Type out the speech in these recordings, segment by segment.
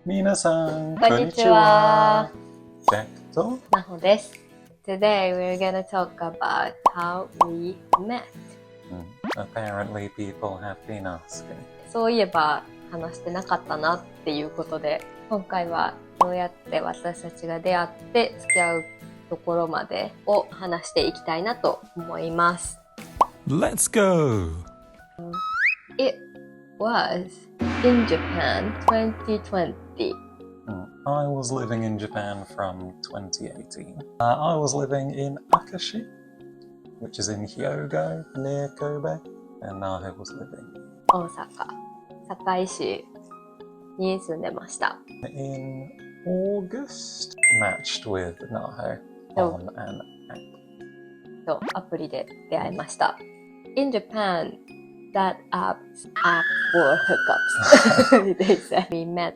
皆さん、こんにちは。ジャックとなほです。Today we're gonna talk about how we met. Apparently people have been asking. そういえば話してなかったなっていうことで、今回はどうやって私たちが出会って付き合うところまでを話していきたいなと思います。Let's go! It was in Japan 2020. I was living in Japan from 2018. I was living in Akashi, which is in Hyogo, near Kobe, and Naho was living 大阪、堺市に住んでました。in August, matched with Naho on an app. とアプリで出会いました。In Japan, that app for hookups. They said we met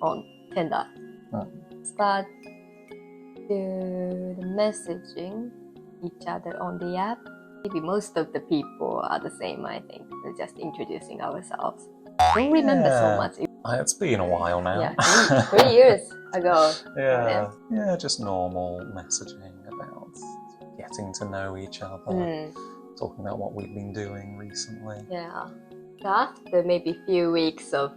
on Tinder. Start to messaging each other on the app. Maybe most of the people are the same, I think. We're just introducing ourselves. Don't remember so much. It's been a while now. Yeah, 3 years ago. Yeah, just normal messaging about getting to know each other, talking about what we've been doing recently. Yeah. So after maybe a few weeks of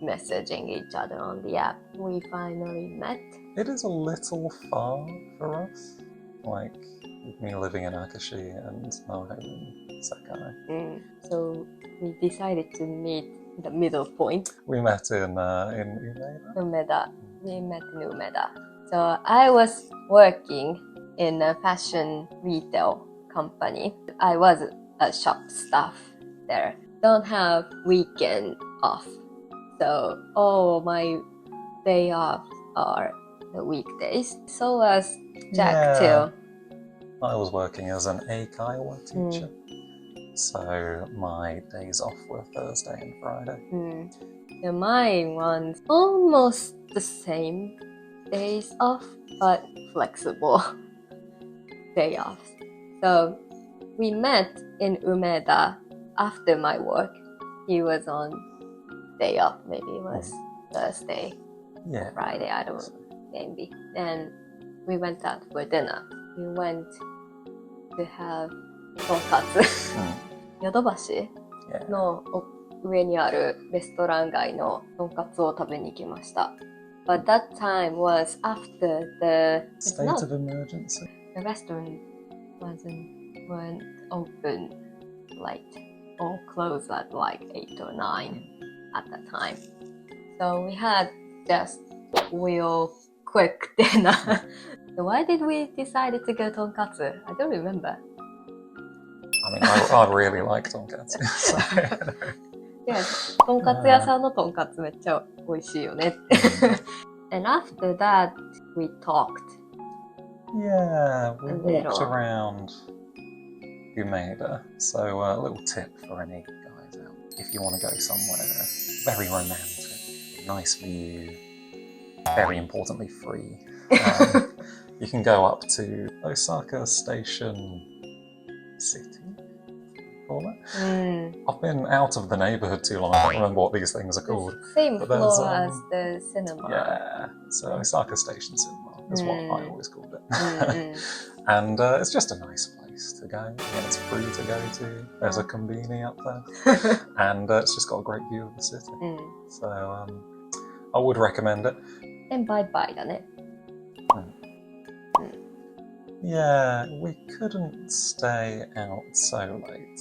messaging each other on the app, we finally met. It is a little far for us. Like, with me living in Akashi and Naho in Sakai. So we decided to meet the middle point. We met in Umeda. Umeda. We met in Umeda. So I was working in a fashion retail company. I was a shop staff there. Don't have weekend off. So all my day off are the weekdays. So was Jack too. I was working as an Eikaiwa teacher. So my days off were Thursday and Friday. Yeah, mine was almost the same days off, but flexible day off. So we met in Umeda after my work. He was on day off, maybe it was Thursday, Friday, I don't know, maybe. Then we went out for dinner. We went to have とんかつヨドバシの上にあるレストラン街のとんかつを食べに行きました。But that time was after the state of emergency. The restaurant weren't open late or closed at like 8 or 9 at that time. So we had just real quick dinner. So why did we decide to go tonkatsu? I don't remember. I mean, I really like tonkatsu. So. Yes, とんかつ屋さんのとんかつめっちゃ美味しいよねって。And after that, we talked. Yeah, we walked around Umeda. So a little tip for any guys out. If you want to go somewhere very romantic, nice view, very importantly free, you can go up to Osaka Station City. I've been out of the neighbourhood too long, I don't remember what these things are called. Same floor as the cinema. Yeah, so Osaka Station Cinema is what I always called it. And it's just a nice place to go. I mean, it's free to go to. There's a konbini up there. And it's just got a great view of the city. So I would recommend it. And bye-bye だね。Yeah, we couldn't stay out so late.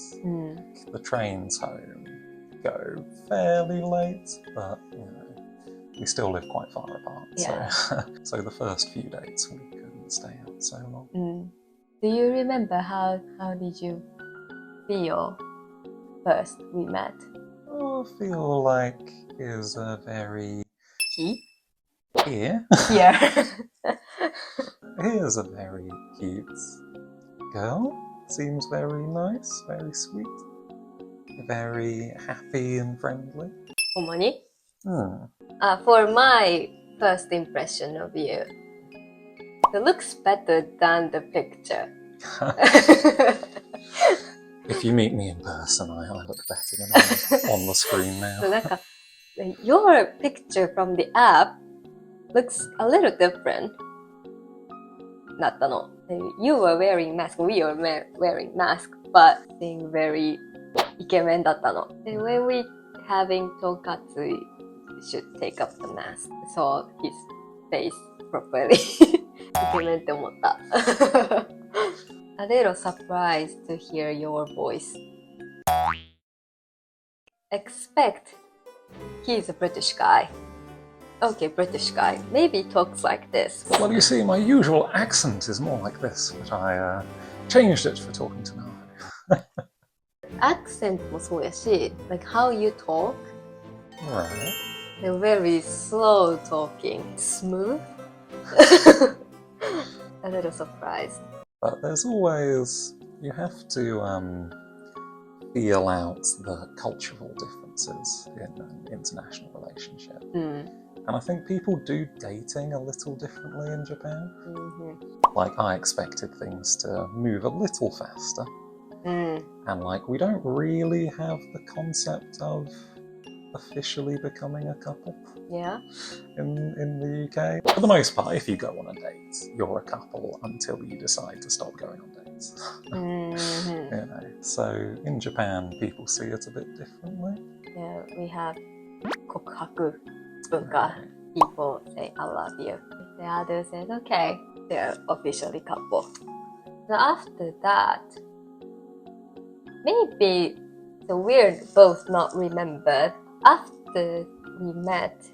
The trains home go fairly late, but you know, we still live quite far apart. Yeah. So the first few dates we couldn't stay out so long. Do you remember how did you feel first we met? I feel like he was a very Here. He is a very cute girl. Seems very nice, very sweet, very happy and friendly. ほんまに？For my first impression of you, it looks better than the picture. If you meet me in person, I look better than on the screen now. なんか Your picture from the app looks a little different. だったの。You were wearing mask, we were wearing mask, but being very イケメンだったの。で、when we having tonkatsu, you should take up the mask. So his face properly. イケメンって思った。A little surprised to hear your voice. Expect he's a British guy. Okay, British guy. Maybe he talks like this. Well, you see, my usual accent is more like this, but I changed it for talking to now. Accent もそうやし、like how you talk. Right. They're very slow talking. Smooth. A little surprised. But there's always, you have to feel out the cultural differences in an international relationship. And I think people do dating a little differently in Japan. Like, I expected things to move a little faster. And like, we don't really have the concept of officially becoming a couple. Yeah. In the UK. For the most part, if you go on a date, you're a couple until you decide to stop going on dates. You know. So in Japan, people see it a bit differently. Yeah, we have 告白文化. People say I love you. If the other says okay, they're officially couple. So after that, maybe the weird both not remembered. After we met,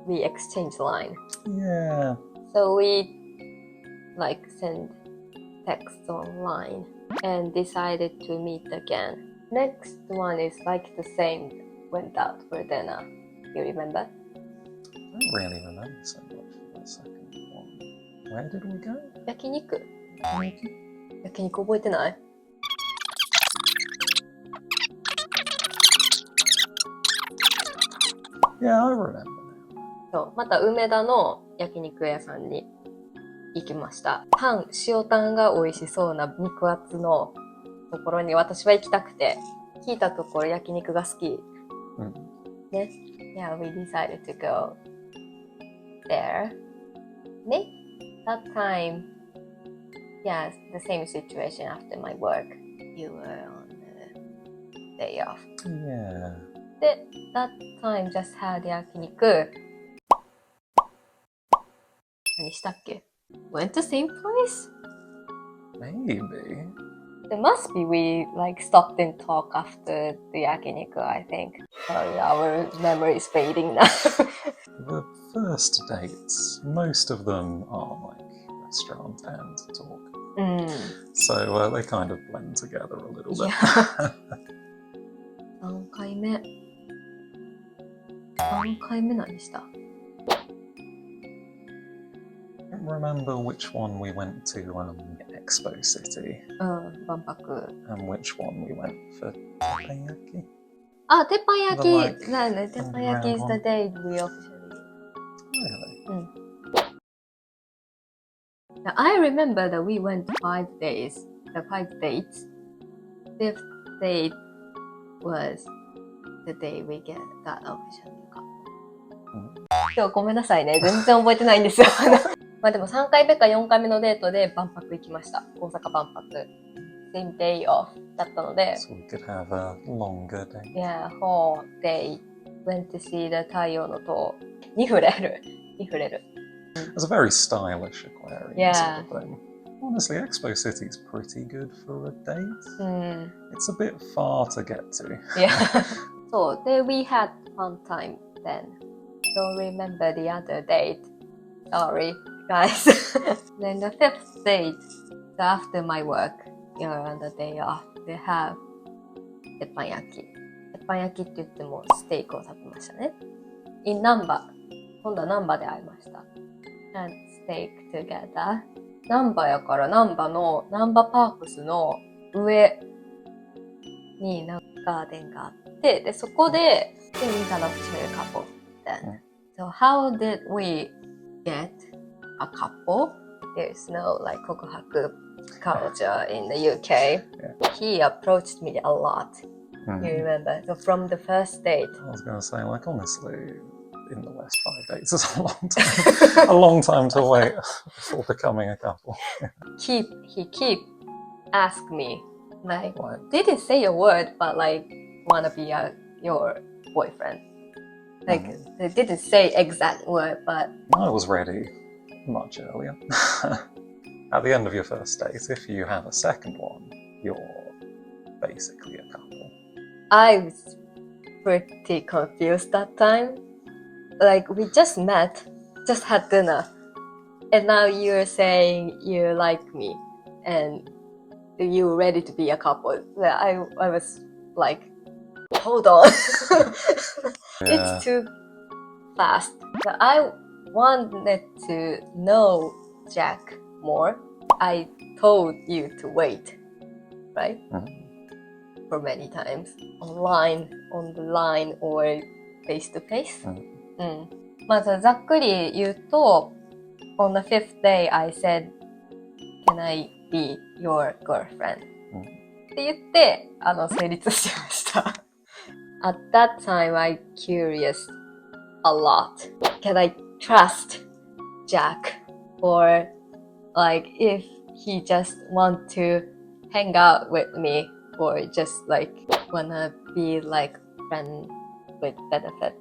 we exchanged line. Yeah. So we like send texts online and decided to meet again. Next one is like the same. Went out for dinner. You remember? I don't really remember so much for the second one. Where did we go? 焼肉覚えてない？ Yeah, I remember now. そう、また梅田の焼肉屋さんに行きました。塩タンが美味しそうな肉厚のところに私は行きたくて、聞いたところ焼肉が好き。ね。Yeah, we decided to go there. ね。That time, yeah, the same situation after my work. You were on the day off. Yeah. で、that time just had 焼肉。何したっけ？ Went to same place? Maybe. It must be we like stopped and talked after the yakiniku, I think. Sorry, our memory is fading now. The first dates, most of them are like restaurant and talk. So they kind of blend together a little bit. 3回目何した？ I don't remember which one we went to Expo City. 万博。 And which one we went for teppanyaki. あ、鉄板焼き。 The, like, なんだ、鉄板焼き is the day we officially. Really? Now, I remember that we went 5 days. The 5 dates. 5th date was the day we got officially a couple. 今日ごめんなさいね。全然覚えてないんですよ。まあでも3回目か4回目のデートで万博行きました。大阪万博。Same day off だったので。So we could have a longer day. Yeah, whole day. Went to see the 太陽の塔。に触れる。It's a very stylish aquarium Yeah. sort of thing. Honestly, Expo City's pretty good for a date. It's a bit far to get to. Yeah. So, then we had fun time then. Don't remember the other date. Sorry, guys. Then the 5th date, so after my work, on the day off, they have 鉄板焼き。鉄板焼きって言ってもステークを食べましたね。in 難波。今度は難波で会いました。and steak together. 難波やから難波パークスの上にガーデンがあって、で、そこで、we got a couple then. So how did we get a couple? There's no like 告白 culture in the UK. He approached me a lot You remember? So from the first date. I was going to say, like, honestly, in the West, 5 dates is a long time, a long time to wait before becoming a couple. He keep ask me, like, Like, didn't say a word, but like, wanna be your boyfriend. Like, they didn't say exact word, but I was ready much earlier. At the end of your first date, if you have a second one, you're basically a couple. I was pretty confused that time. Like, we just met, just had dinner, and now you're saying you like me and you're ready to be a couple. I was like, hold on. Yeah. It's too fast. So I wanted to know Jack more. I told you to wait, right? For many times. Online, on the line, or face to face. まずざっくり言うと、on the fifth day I said, Can I be your girlfriend? って言って、成立しました。At that time, I curious a lot. Can I trust Jack? Or like if he just want to hang out with me or just like wanna be like friend with benefit.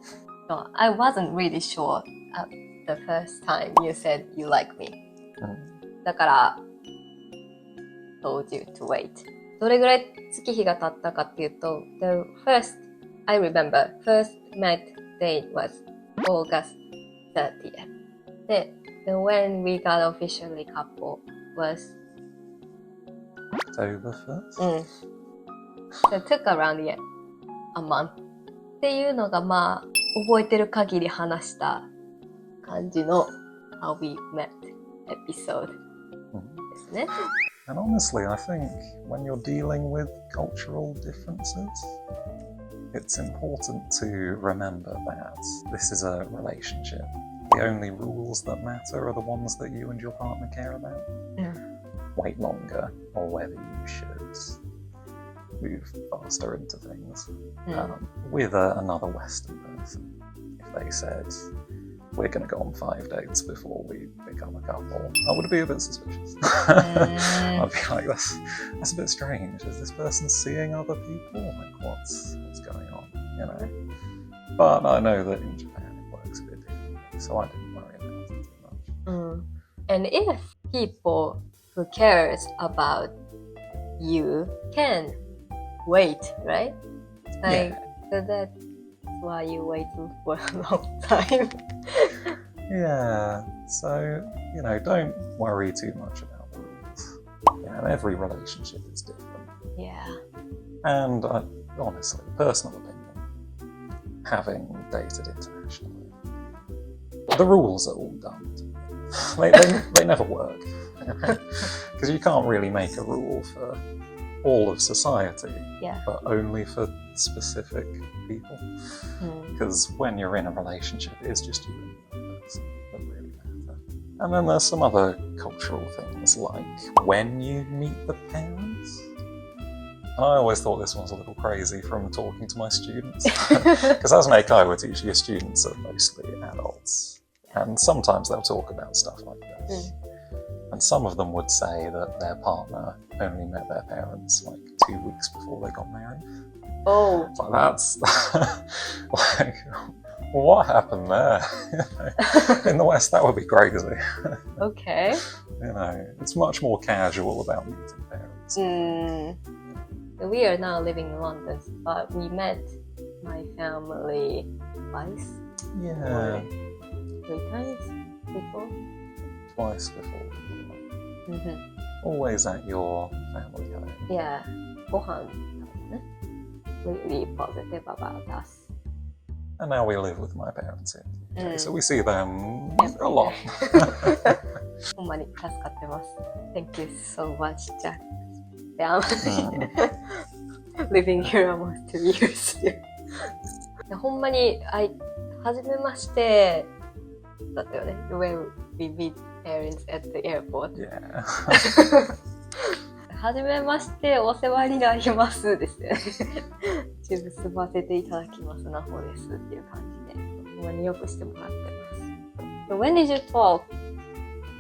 So I wasn't really sure at the first time you said you like me. だから told you to wait. どれぐらい月日が経ったかっていうと the first, I remember, first met date was August 30th. で when we got officially couple was October 1st? So it took around a month. っていうのがまあ覚えてる限り話した感じの How We Met episode ですね。And honestly, I think when you're dealing with cultural differences, it's important to remember that this is a relationship. The only rules that matter are the ones that you and your partner care about. Wait longer, or whether you should move faster into things. With another Western person, if they said, we're going to go on 5 dates before we become a couple, I would be a bit suspicious. I'd be like, that's a bit strange. Is this person seeing other people? Like, what's going on? You know? But I know that in Japan it works a bit differently, so I didn't worry about it too much. And if people who cares about you can wait, right? Like, so that's why you waited for a long time. Yeah, so, you know, don't worry too much about rules. Yeah, every relationship is different. Yeah. And honestly, personal opinion, having dated internationally, the rules are all dumb. They never work. Because you can't really make a rule for all of society, but only for specific people. Because when you're in a relationship, it's just you and the other person that really matter. And then there's some other cultural things, like when you meet the parents. And I always thought this one was a little crazy from talking to my students. Because as an Eikaiwa teacher, your students are mostly adults. And sometimes they'll talk about stuff like this. And some of them would say that their partner only met their parents like 2 weeks before they got married. Oh. But that's like, what happened there? In the West, that would be crazy. Okay. You know, it's much more casual about meeting parents. We are now living in London, but we met my family twice. Yeah. 3 times before. Twice before. Always at your family home. Yeah. ご飯ね。Really positive about us. And now we live with my parents in the UK, so we see them a lot. ほんまに助かってます。Thank you so much, Jack. Yeah, living here almost 2 years here. ほんまに、はじめましてだったよね。When we meet parents at the airport. Yeah. はじめまして、お世話になりますですね。YouTube すばせていただきますなほですっていう感じで、ほんまによくしてもらってます。So when did you talk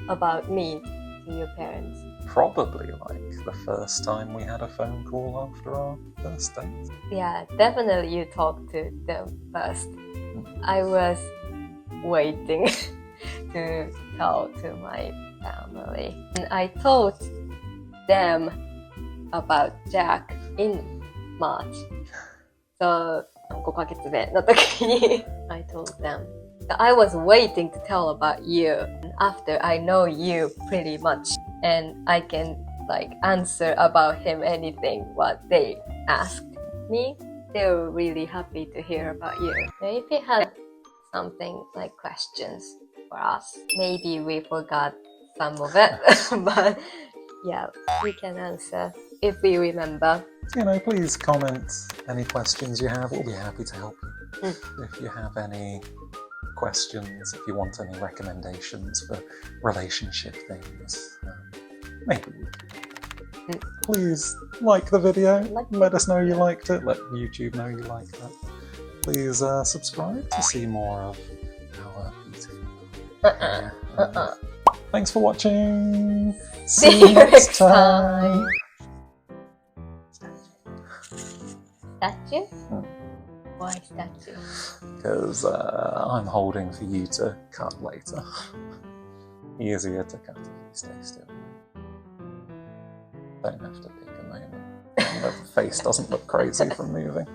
about me to your parents? Probably like the first time we had a phone call after our first date. Yeah, definitely you talked to them first. I was waiting to tell to my family. And I told them about Jack in March. So, 5ヶ月目の時に I told them. I was waiting to tell about you after I know you pretty much and I can like answer about him anything what they asked me. They were really happy to hear about you. If you had something like questions for us, maybe we forgot some of it, but yeah, we can answer if we remember. Please comment any questions you have. We'll be happy to help you. If you have any questions, if you want any recommendations for relationship things, maybe we can. Please like the video. Let us know you liked it. Let YouTube know you liked it. Please subscribe to see more of our beautiful. Thanks for watching. See you next time. Statue? Why statue? Because I'm holding for you to cut later. Easier to cut if you stay still. Don't have to pick a moment. The face doesn't look crazy from moving.